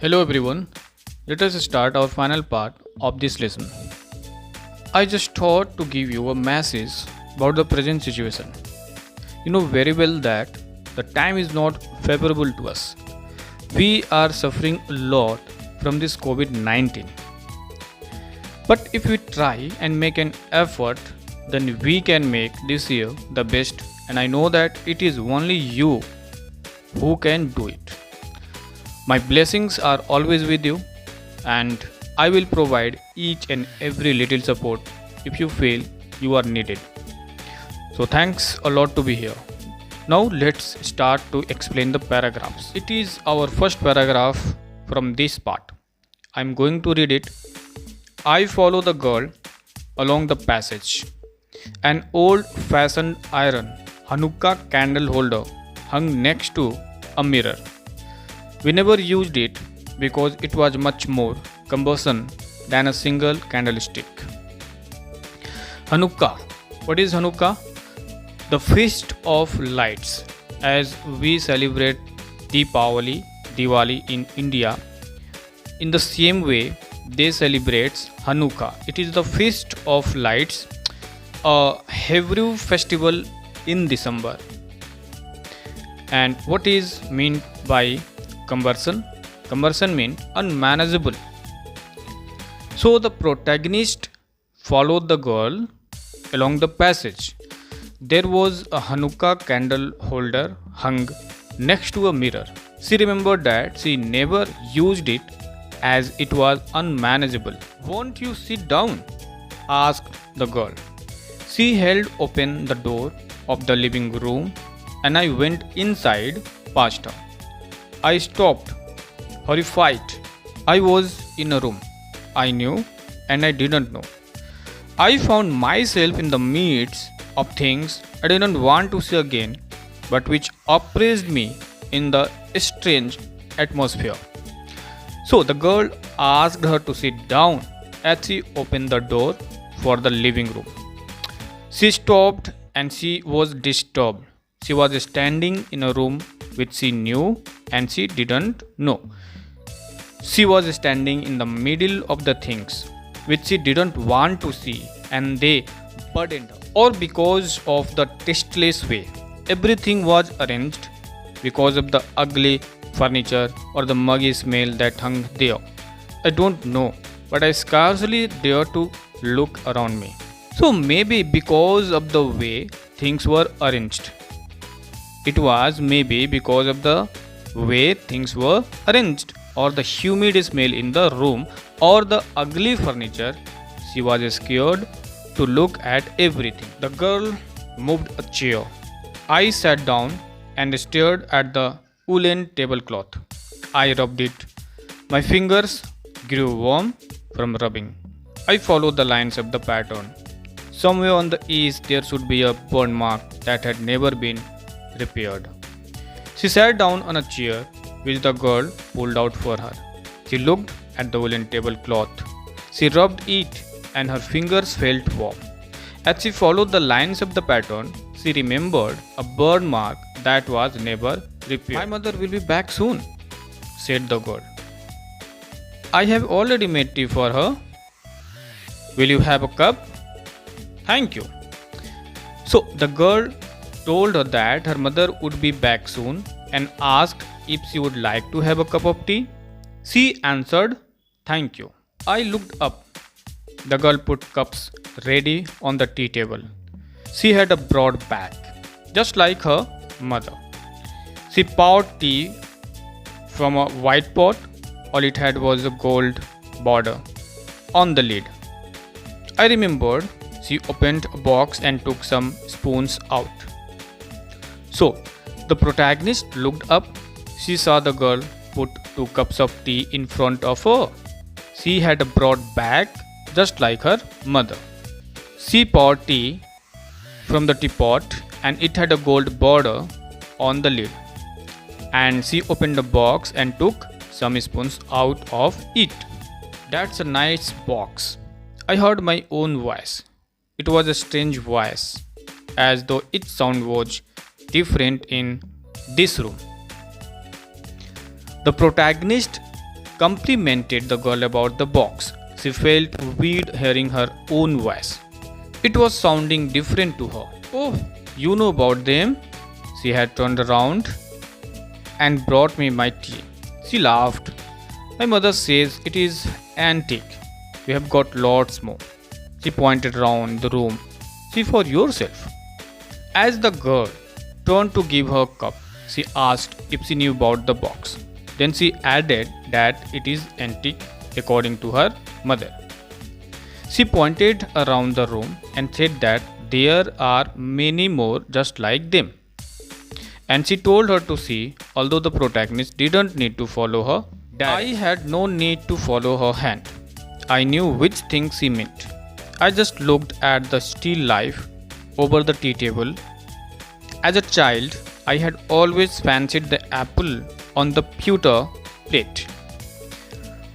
Hello everyone, let us start our final part of this lesson. I just thought to give you a message about the present situation. You know very well that the time is not favorable to us. We are suffering a lot from this COVID 19. But if we try and make an effort, then we can make this year the best, and I know that it is only you who can do it. My blessings are always with you, and I will provide each and every little support if you feel you are needed. So, thanks a lot to be here. Now, let's start to explain the paragraphs. It is our first paragraph from this part. I'm going to read it. I follow the girl along the passage. An old fashioned iron Hanukkah candle holder hung next to a mirror. We never used it because it was much more cumbersome than a single candlestick. Hanukkah. What is Hanukkah? The feast of lights, as we celebrate Diwali in India. In the same way, they celebrate Hanukkah. It is the feast of lights, a Hebrew festival in December. And what is meant by cumbersome? Cumbersome means unmanageable. So the protagonist followed the girl along the passage. There was a Hanukkah candle holder hung next to a mirror. She remembered that she never used it as it was unmanageable. Won't you sit down? Asked the girl. She held open the door of the living room and I went inside past her. I stopped, horrified. I was in a room I knew and I didn't know. I found myself in the midst of things I didn't want to see again, but which oppressed me in the strange atmosphere. So the girl asked her to sit down as she opened the door for the living room. She stopped and she was disturbed. She was standing in a room which she knew and she didn't know. She was standing in the middle of the things which she didn't want to see and they burdened her. Or because of the tasteless way everything was arranged, because of the ugly furniture or the muggy smell that hung there. I don't know, but I scarcely dare to look around me. So maybe because of the way things were arranged. It was maybe because of the way things were arranged, or the humid smell in the room, or the ugly furniture. She was scared to look at everything. The girl moved a chair. I sat down and stared at the woolen tablecloth. I rubbed it. My fingers grew warm from rubbing. I followed the lines of the pattern. Somewhere on the edge there should be a burn mark that had never been repaired. She sat down on a chair which the girl pulled out for her. She looked at the woolen tablecloth. She rubbed it and her fingers felt warm. As she followed the lines of the pattern, she remembered a burn mark that was never repaired. My mother will be back soon, said the girl. I have already made tea for her. Will you have a cup? Thank you. So the girl told her that her mother would be back soon and asked if she would like to have a cup of tea. She answered, thank you. I looked up. The girl put cups ready on the tea table. She had a broad back, just like her mother. She poured tea from a white pot. All it had was a gold border on the lid. I remembered she opened a box and took some spoons out. So, the protagonist looked up. She saw the girl put 2 cups of tea in front of her. She had a broad back, just like her mother. She poured tea from the teapot and it had a gold border on the lid. And she opened the box and took some spoons out of it. That's a nice box. I heard my own voice. It was a strange voice, as though its sound was different in this room. The protagonist complimented the girl about the box. She felt weird hearing her own voice. It was sounding different to her. Oh, you know about them? She had turned around and brought me my tea. She laughed. My mother says it is antique. We have got lots more. She pointed round the room. See for yourself. As the girl turned to give her cup, she asked if she knew about the box. Then she added that it is antique according to her mother. She pointed around the room and said that there are many more just like them. And she told her to see, although the protagonist didn't need to follow her. I had no need to follow her hand. I knew which thing she meant. I just looked at the still life over the tea table. As a child, I had always fancied the apple on the pewter plate.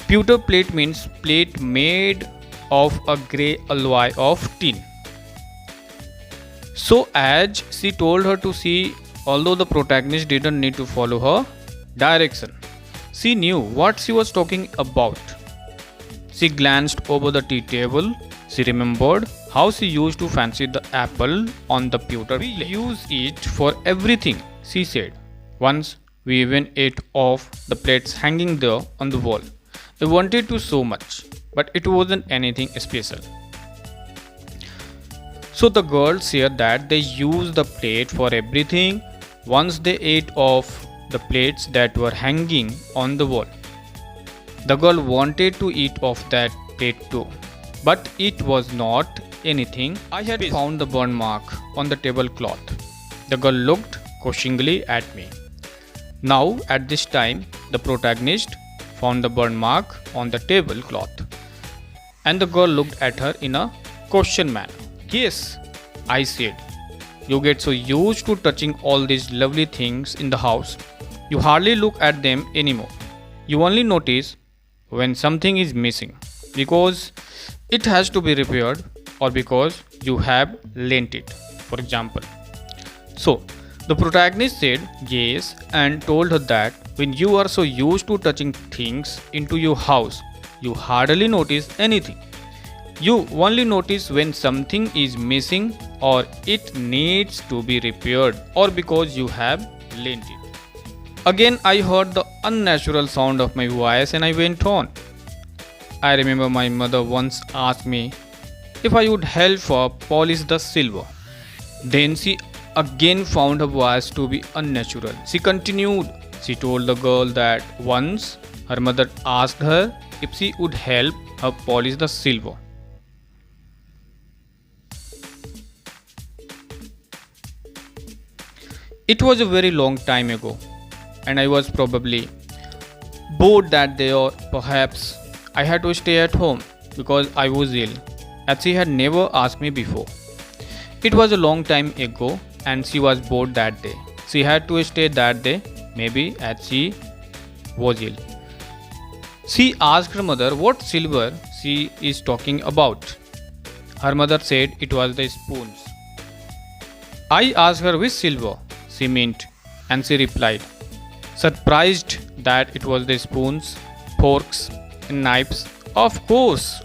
Pewter plate means plate made of a grey alloy of tin. So as she told her to see, although the protagonist didn't need to follow her direction, she knew what she was talking about. She glanced over the tea table. She remembered how she used to fancy the apple on the pewter plate. We use it for everything, she said. Once we even ate off the plates hanging there on the wall. I wanted to so much, but it wasn't anything special. So the girls said that they use the plate for everything. Once they ate off the plates that were hanging on the wall. The girl wanted to eat off that plate too, but it was not anything. I had found the burn mark on the tablecloth. The girl looked questioningly at me. Now, at this time, the protagonist found the burn mark on the tablecloth, and the girl looked at her in a question manner. Yes, I said. You get so used to touching all these lovely things in the house, you hardly look at them anymore. You only notice when something is missing because it has to be repaired or because you have lent it, for example. So, the protagonist said yes and told her that when you are so used to touching things into your house, you hardly notice anything. You only notice when something is missing or it needs to be repaired or because you have lent it. Again, I heard the unnatural sound of my voice and I went on. I remember my mother once asked me if I would help her polish the silver. Then she again found her voice to be unnatural. She continued. She told the girl that once her mother asked her if she would help her polish the silver. It was a very long time ago, and I was probably bored that day, or perhaps I had to stay at home because I was ill, as she had never asked me before. It was a long time ago, and she was bored that day. She had to stay that day, maybe as she was ill. She asked her mother what silver she is talking about. Her mother said it was the spoons. I asked her which silver she meant, and she replied, surprised that it was the spoons, forks, and knives. Of course!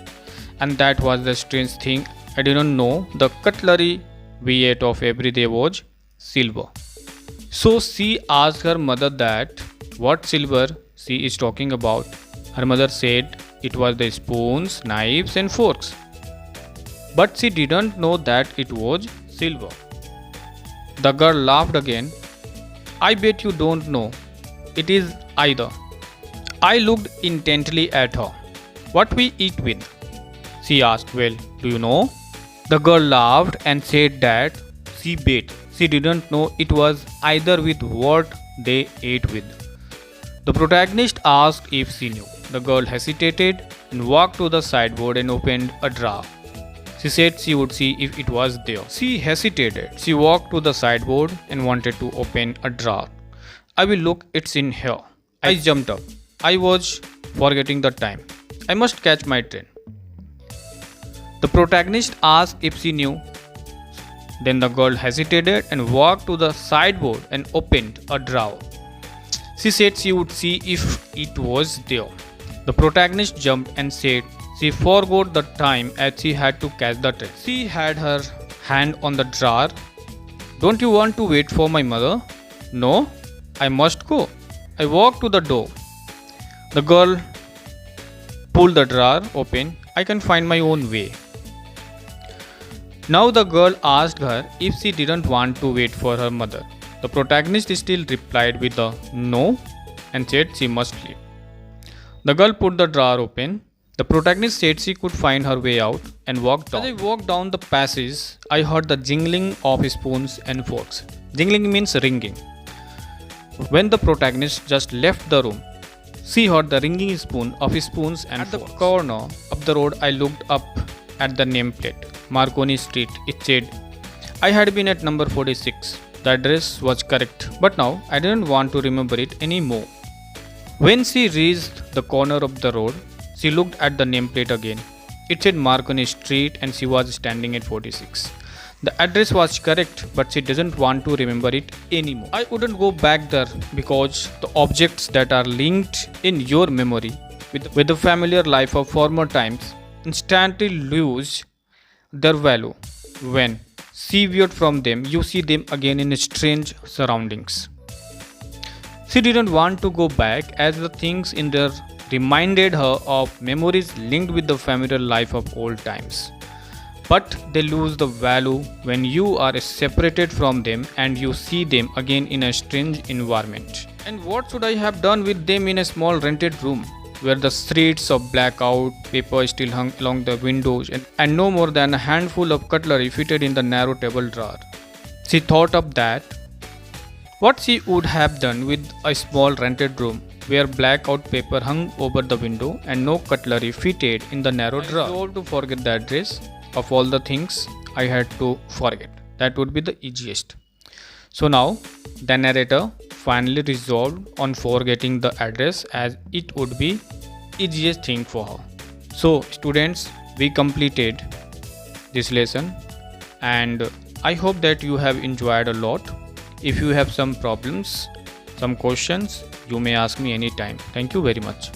And that was the strange thing. I didn't know the cutlery we ate of every day was silver. So she asked her mother that what silver she is talking about. Her mother said it was the spoons, knives, and forks. But she didn't know that it was silver. The girl laughed again. I bet you don't know. It is either. I looked intently at her. What we eat with? She asked. Well, do you know? The girl laughed and said that she bet. She didn't know it was either with what they ate with. The protagonist asked if she knew. The girl hesitated and walked to the sideboard and opened a drawer. She said she would see if it was there. She hesitated. She walked to the sideboard and wanted to open a drawer. I will look, it's in here. I jumped up. I was forgetting the time. I must catch my train. The protagonist asked if she knew. Then the girl hesitated and walked to the sideboard and opened a drawer. She said she would see if it was there. The protagonist jumped and said she forgot the time as she had to catch the train. She had her hand on the drawer. Don't you want to wait for my mother? No, I must go. I walked to the door. The girl pulled the drawer open. I can find my own way. Now the girl asked her if she didn't want to wait for her mother. The protagonist still replied with a no and said she must leave. The girl put the drawer open. The protagonist said she could find her way out and walked down. As I walked down the passage, I heard the jingling of spoons and forks. Jingling means ringing. When the protagonist just left the room, she heard the ringing of spoons and forks. At the corner of the road, I looked up at the nameplate. Marconi Street. It said, I had been at number 46. The address was correct, but now I didn't want to remember it anymore. When she reached the corner of the road, she looked at the nameplate again. It said Marconi Street and she was standing at 46. The address was correct, but she doesn't want to remember it anymore. I wouldn't go back there because the objects that are linked in your memory with the familiar life of former times instantly lose their value. When severed from them, you see them again in strange surroundings. She didn't want to go back as the things in there reminded her of memories linked with the familiar life of old times. But they lose the value when you are separated from them and you see them again in a strange environment. And what should I have done with them in a small rented room, where the shreds of blackout paper still hung along the windows and no more than a handful of cutlery fitted in the narrow table drawer? She thought of that. What she would have done with a small rented room where blackout paper hung over the window and no cutlery fitted in the narrow drawer. I resolved to forget the address of all the things I had to forget. That would be the easiest. So now the narrator finally resolved on forgetting the address as it would be easiest thing for her. So students, we completed this lesson and I hope that you have enjoyed a lot. If you have some problems, some questions, you may ask me anytime. Thank you very much.